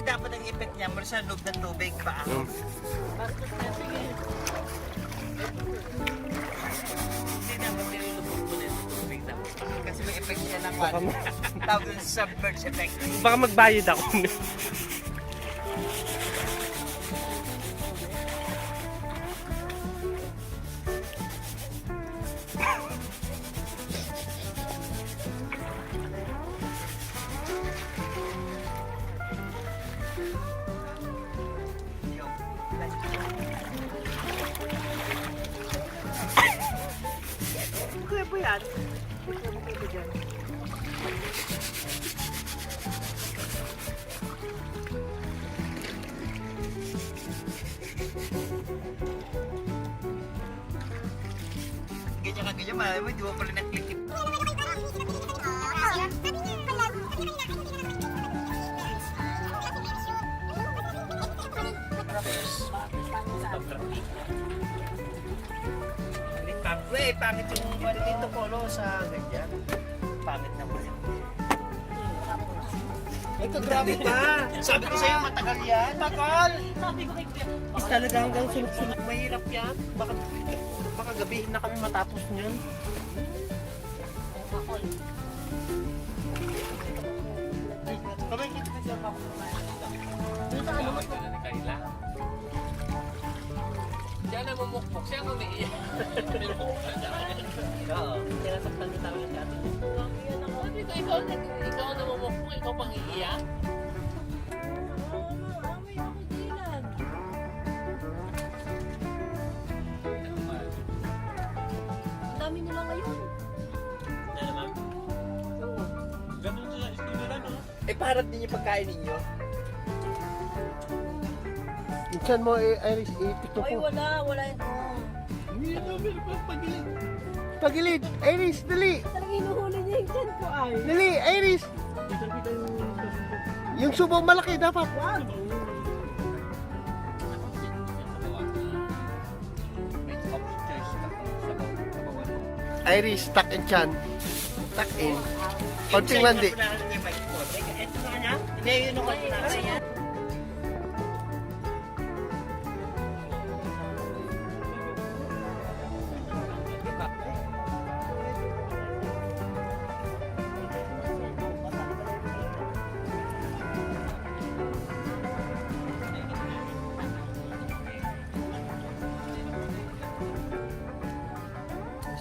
dapat ang effect niya mula sa loob ng tubig pa. Bastos na, sige. Hindi dapat nilulubog mo na yung tubig dapat. Kasi may effect niya ng one. Tawag yung submerge effect. Baka magbayad ako. Kaya po yan. Kaya po dyan. Ganyan ka ganyan, malay mo, di mo pala naklikip. Weh, pangit yung dito polo sa ganyan. Pangit na po yun. Ito, grabe pa. Sabi ko sa'yo, matagal yan. Tagal! Sabi ko kay Kuya. Is talaga hanggang sunod-sunod. Mahirap yan. Baka gabihin na kami matapos niyan. Makol. Kamay kita ka siya Dito sa ano? Siya na mumukmuk, siya umiiyak. Oo. Sinasaktan niyo tayo si ate. Yan ako. Sabi ko, ikaw na mumukmuk, ikaw pang iiyak. Amoy ako dilan. Ang dami nila ngayon. Oo. Eh, parang din yung pagkain ninyo. Minsan mo, Iris, ipito Ay, ko. wala ito. Pagilid! Iris, dali! Talagang inuhuli niya yung chan ko ay. Dali, Iris! Yung subo malaki dapat. Wag. Iris, tuck and chan. Tuck in. Konting landi. Ito na kanya? Hindi, yun ang kanya.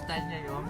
Style niya yun.